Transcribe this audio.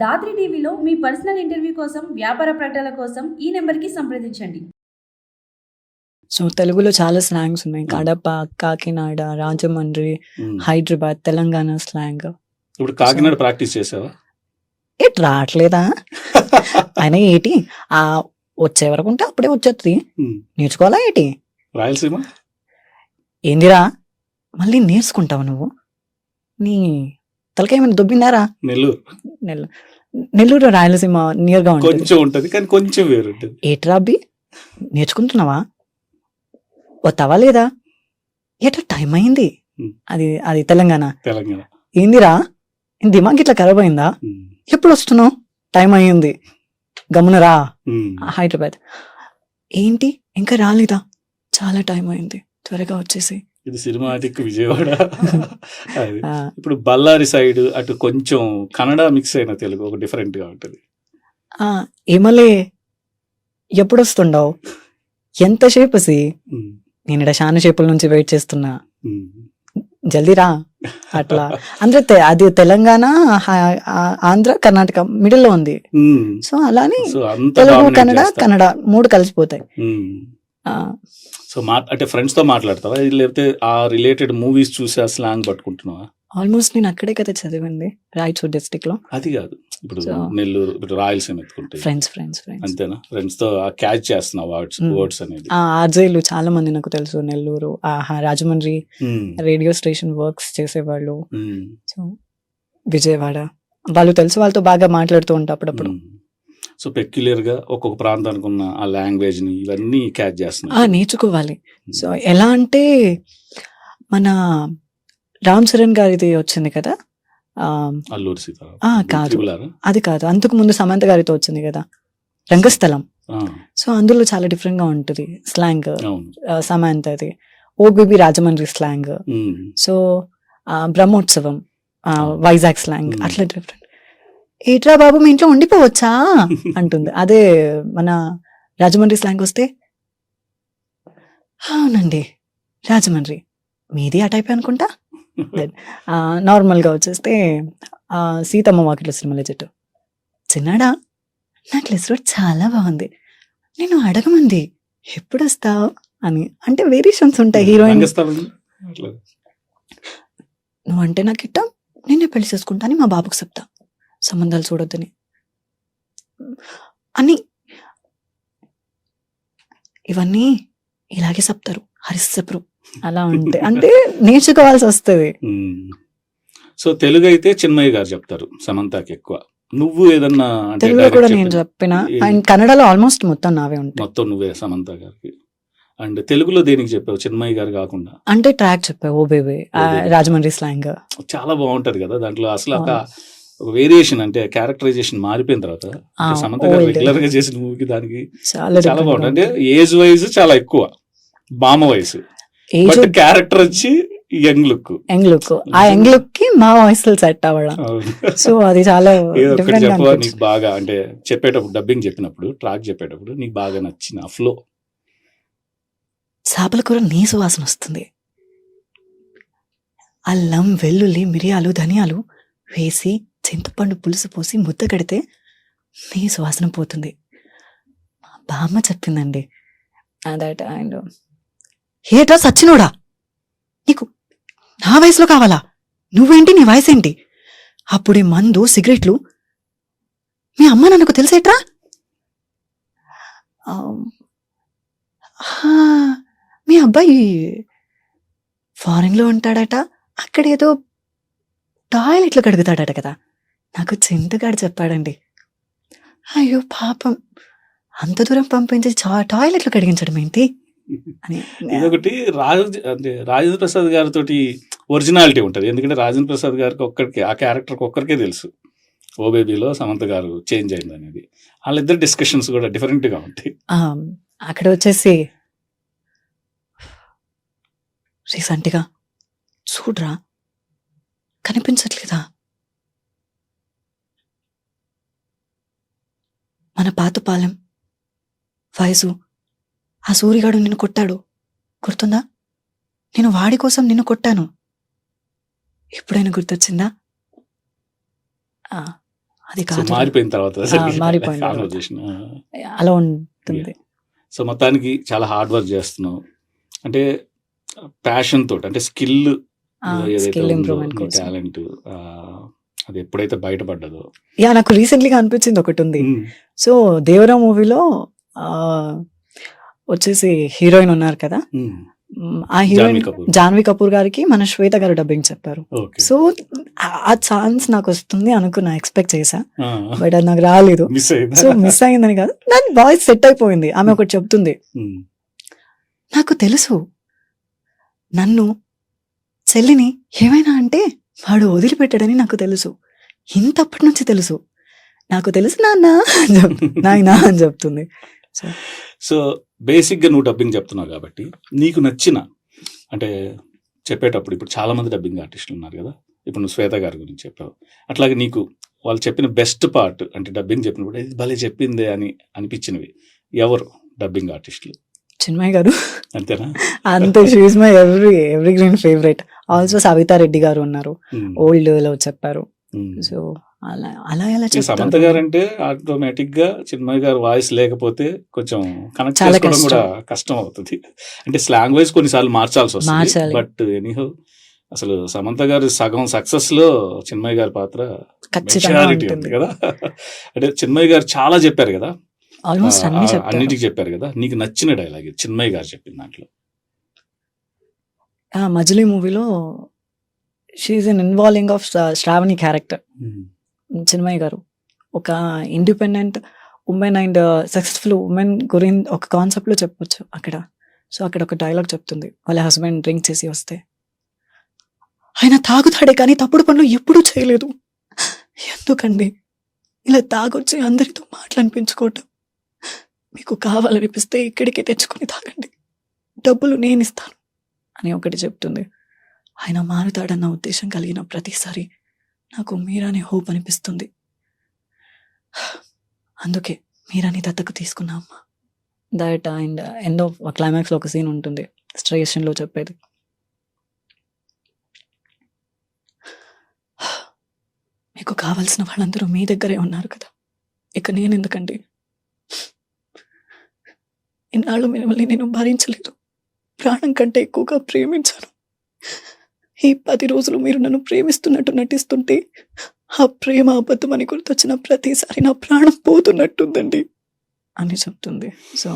దాత్రి టీవీలో మీ personal interview కోసం, వ్యాపార ప్రకటనల కోసం ఈ నెంబర్కి సంప్రదించండి. సో తెలుగులో చాలా స్లాంగ్స్ ఉన్నాయి. కడప, కాకినాడ, రాజమండ్రి, హైదరాబాద్, తెలంగాణ స్లాంగ్. ఇప్పుడు కాకినాడ ప్రాక్టీస్ చేసావా? ఏటి రావట్లేదా? ఆయన ఏటి వచ్చే వరకు ఉంటే అప్పుడే వచ్చేస్తుంది. నేర్చుకోవాలా ఏటి? రాయలసీమ ఏందిరా మళ్ళీ నేర్చుకుంటావు నువ్వు? నీ తలకేమైనా దొబ్బిందారా? నెల్లూరు రాయలసీమ నియర్ గా కొంచెం ఉంటది కానీ కొంచెం వేరుంటది. ఏట్రా అబ్బి నేర్చుకుంటున్నావా? వస్తావా లేదా? ఏటా టైం అయింది. అది తెలంగాణ. ఏందిరా దిమాగ్ ఇట్లా ఖరాబ్ అయిందా? ఎప్పుడు వస్తున్నావు? టైం అయ్యింది గమనరా. హైదరాబాద్ ఏంటి ఇంకా రాలేదా? చాలా టైం అయింది, త్వరగా వచ్చేసి. ఇది సినిమాటిక్ విజయవాడ. ఇప్పుడు బళ్ళారి సైడ్ అటు కొంచెం కన్నడ మిక్స్ అయిన తెలుగు ఒక డిఫరెంట్ గా ఉంటది. ఏమలే ఎప్పుడు వస్తుండవు? ఎంతసేపు సి? నేను ఇక్కడ చాలా సేపుల నుంచి వెయిట్ చేస్తున్నా, జల్దీ రా. అట్లా అంటే అది తెలంగాణ, ఆంధ్ర, కర్ణాటక మిడిల్ లో ఉంది. సో అలానే తెలుగు, కన్నడ మూడు కలిసిపోతాయి. సో అంటే ఫ్రెండ్స్ తో మాట్లాడతావా, లేకపోతే ఆ రిలేటెడ్ మూవీస్ చూసి ఆ స్లాంగ్ పట్టుకుంటున్నావా? ఆల్మోస్ట్ నేను అక్కడే కదా చదివింది, రాయచూర్ డిస్ట్రిక్ట్ లో. అది కాదు, ఇప్పుడు నెల్లూరు, ఇప్పుడు రాయలసీమ ఎత్తుకుంటే ఫ్రెండ్స్ అంతేనా? ఫ్రెండ్స్ తో క్యాచ్ చేస్తున్నావు వర్డ్స్ అనేది? ఆర్జేలు చాలా మంది నాకు తెలుసు, Nellore, Rajahmundry radio station works చేసేవాళ్ళు. సో విజయవాడ వాళ్ళు తెలుసు, వాళ్ళతో బాగా మాట్లాడుతూ ఉంటా అప్పుడప్పుడు. సో పెక్యులర్ గా ఒక్కొక్క ప్రాంతానికి ఉన్న ఆ లాంగ్వేజ్ ని ఇవన్నీ క్యాచ్ చేస్తున్నా, నేర్చుకోవాలి. సో ఎలా అంటే మన రామ్ చరణ్ గారిది వచ్చింది కదా, అల్లూరి సీత. కాదు, అది కాదు, అంతకు ముందు సమంత గారితో వచ్చింది కదా, రంగస్థలం. సో అందులో చాలా డిఫరెంట్ గా ఉంటుంది స్లాంగ్. సమంతది ఓబీబీ Rajahmundry slang. So Brahmotsavam Vizag slang అట్లా డిఫరెంట్. ఏట్రా బాబు మీ ఇంట్లో ఉండిపోవచ్చా అంటుంది. అదే మన రాజమండ్రి స్లాంగ్ వస్తే, అవునండి రాజమండ్రి మీది ఆ టైప్ అనుకుంటా. నార్మల్ గా వచ్చేస్తే సీతమ్మ వాకిట్లో సినిమాల చెట్టు, చిన్నాడా నెక్లెస్ రోడ్ చాలా బాగుంది, నేను అడగమంది ఎప్పుడు వస్తావు అని. అంటే వేరియేషన్స్ ఉంటాయి. హీరోయిన్ నువ్వు అంటే నాకు ఇట్టం, నేనే పెళ్లి చేసుకుంటా అని మా బాబుకు చెప్తా, సంబంధాలు చూడొద్దని అని. ఇవన్నీ ఇలాగే చెప్తారు, హరిస్తపురు అలా ఉంటే అంటే నేర్చుకోవాల్సి వస్తుంది. సో తెలుగు అయితే చిన్మయ్య గారు చెప్తారు సమంతకి ఎక్కువ. నువ్వు ఏదన్నా తెలుగులో కూడా నేను చెప్పిన, అండ్ కన్నడలో ఆల్మోస్ట్ మొత్తం నావే ఉంటాయి. మొత్తం నువ్వే సమంత గారికి. అండ్ తెలుగులో దేనికి చెప్పావు చిన్మయ్య గారు కాకుండా? అంటే ట్రాక్ చెప్పావు ఓ బేబీ రాజమండ్రి స్లాంగ్. చాలా బాగుంటది కదా దాంట్లో. అసలు ఒక వేరియేషన్ అంటే క్యారెక్టరైజేషన్ మారిపోయిన తర్వాత సమంత గారు రెగ్యులర్ గా చేసిన మూవీకి దానికి చాలా బాగుంటుంది. అంటే ఏజ్ వైజ్ చాలా ఎక్కువ, బామ వయసు, క్యారెక్టర్ వచ్చి యంగ్ లుక్. ఆ యంగ్ లుక్ కి మా వాయిస్ సెట్ అవ్వడం. సో అది చాలా చెప్పవా నీకు బాగా, అంటే చెప్పేటప్పుడు డబ్బింగ్ చెప్పినప్పుడు, ట్రాక్ చెప్పేటప్పుడు నీకు బాగా నచ్చిన ఫ్లో? చేపల కూర నీసు వాసన వస్తుంది, అల్లం, వెల్లుల్లి, మిరియాలు, ధనియాలు వేసి చింతపండు పులుసు పోసి ముద్ద కడితే నీసు వాసన పోతుంది. మా బామ్మ చెప్పిందండి. దట్ అండ్ ఏట్రా సచ్చినోడా, నీకు నా వయసులో కావాలా? నువ్వేంటి, నీ వయసు ఏంటి? అప్పుడే మందు, సిగరెట్లు, మీ అమ్మ నాకు తెలిసేట్రా? మీ అబ్బాయి ఫారెన్ లో ఉంటాడట, అక్కడేదో టాయిలెట్లు కడుగుతాడట కదా, నాకు చింతగాడు చెప్పాడండి. అయ్యో పాపం, అంత దూరం పంపించి టాయిలెట్లు కడిగించడం ఏంటి అని. ఇదొకటి రాజేంద్ర ప్రసాద్ గారితో ఒరిజినాలిటీ ఉంటుంది. ఎందుకంటే రాజేంద్ర ప్రసాద్ గారికి ఒక్కడికే, ఆ క్యారెక్టర్కి ఒక్కరికే తెలుసు ఓ బేబీలో సమంత గారు చేంజ్ అయింది అనేది. వాళ్ళిద్దరు డిస్కషన్స్ కూడా డిఫరెంట్ గా ఉంటాయి. అక్కడ వచ్చేసి రీసెంట్గా చూడరా కనిపించట్లేదా, మన పాతపాలెం వయసు, ఆ సూరిగాడు నిన్ను కొట్టాడు గుర్తుందా? నేను వాడి కోసం నిన్ను కొట్టాను, ఎప్పుడైనా గుర్తొచ్చిందా? అది సో కాదు మారిపోయిన తర్వాత మారిపోయిన తర్వాత. కాన్వర్జేషన్. అలా ఉంటుంది. సో మొత్తానికి చాలా హార్డ్ వర్క్ చేస్తున్నావు, అంటే ప్యాషన్ తోటి, అంటే స్కిల్ ఏదైతే స్కిల్ ఇంప్రూవ్మెంట్ ఉందో కోసం. టాలెంట్ అది ఎప్పుడైతే బయటపడ్డదో. నాకు రీసెంట్లీగా అనిపించింది ఒకటి ఉంది. సో దేవరా మూవీలో వచ్చేసి హీరోయిన్ ఉన్నారు కదా, ఆ హీరోయిన్ జాన్వీ కపూర్. జాన్వీ కపూర్ గారికి మన శ్వేత గారు డబ్బింగ్ చెప్పారు. ఓకే. సో ఆ ఛాన్స్ నాకు వస్తుంది అనుకున్నా, ఎక్స్పెక్ట్ చేశా, బట్ అది నాకు రాలేదు. మిస్ అయింది. సో మిస్ అయిందని కాదు, నా వాయిస్ సెట్ అయిపోయింది. ఆమె ఒకటి చెప్తుంది, నాకు తెలుసు నన్ను చెల్లిని ఏమైనా అంటే వాడు వదిలిపెట్టాడని నాకు తెలుసు, ఇంతప్పటి నుంచి తెలుసు, నాకు తెలుసు నాన్న నాయనా అని చెప్తుంది. సో బేసిక్గా నువ్వు డబ్బింగ్ చెప్తున్నావు కాబట్టి నీకు నచ్చిన, అంటే చెప్పేటప్పుడు ఇప్పుడు చాలా మంది డబ్బింగ్ ఆర్టిస్టులు ఉన్నారు కదా, ఇప్పుడు నువ్వు శ్వేత గారి గురించి చెప్పావు, అట్లాగే నీకు వాళ్ళు చెప్పిన బెస్ట్ పార్ట్, అంటే డబ్బింగ్ చెప్పినప్పుడు ఇది భలే చెప్పిందే అని అనిపించినవి ఎవరు డబ్బింగ్ ఆర్టిస్టులు? చిన్మయ్య గారు అంతేనా? అంతే, she is my every green favourite. Also Savitha Reddy గారు ఉన్నారు, ఓల్డ్ లో చెప్పారు. సో అలా అలా ఎలా సమంత గారు అంటే ఆటోమేటిక్ గా చిన్మయ్య గారు వాయిస్ లేకపోతే కొంచెం కనెక్ట్ చాలా చేసుకోవడం కూడా కష్టం అవుతుంది. అంటే స్లాంగ్ వైజ్ కొన్నిసార్లు మార్చాల్సి వస్తుంది. మార్చాలి. బట్ ఎనీహౌ అసలు సమంత గారు సగం సక్సెస్ లో చిన్మయ్య గారి పాత్ర ఖచ్చితంగా మెజారిటీ ఉంది ఉంటుంది. కదా. అంటే చిన్మయ్య గారు చాలా చెప్పారు కదా, ఆల్మోస్ట్ అన్ని చెప్తారు. అన్నిటికి చెప్పారు కదా. నీకు నచ్చిన డైలాగ్ చిన్మయ్య గారు చెప్పిన దాంట్లో? మజిలీ మూవీలో she an involving of Shravani character. Chinmayi గారు ఒక independent woman and successful woman గురించి ఒక కాన్సెప్ట్లో చెప్పొచ్చు అక్కడ. సో అక్కడ ఒక డైలాగ్ చెప్తుంది, వాళ్ళ హస్బెండ్ డ్రింక్ చేసి వస్తే, ఆయన తాగుతాడే కానీ తప్పుడు పనులు ఎప్పుడూ చేయలేదు, ఎందుకండి ఇలా తాగొచ్చి అందరితో మాట్లాడిపించుకోవటం, మీకు కావాలనిపిస్తే ఇక్కడికి తెచ్చుకొని తాగండి, డబ్బులు నేను ఇస్తాను అని ఒకటి చెప్తుంది. ఆయన మారుతాడన్న ఉద్దేశం కలిగిన ప్రతిసారి నాకు మీరానే హోప్ అనిపిస్తుంది, అందుకే మీరాని దత్తకు తీసుకున్నా అమ్మా. దట్ అండ్ ఎండ్ ఆఫ్ క్లైమాక్స్లో ఒక సీన్ ఉంటుంది స్టేషన్లో చెప్పేది, మీకు కావాల్సిన వాళ్ళందరూ మీ దగ్గరే ఉన్నారు కదా, ఇక నేను ఎందుకండి, ఇన్నాళ్ళు మిమ్మల్ని నేను భరించలేదు, ప్రాణం కంటే ఎక్కువగా ప్రేమించాను, ఈ 10 రోజులు మీరు నన్ను ప్రేమిస్తున్నట్టు నటిస్తుంటే ఆ ప్రేమ అబద్ధం అని గుర్తొచ్చిన ప్రతిసారి నా ప్రాణం పోతున్నట్టుందండి అని చెప్తుంది. సో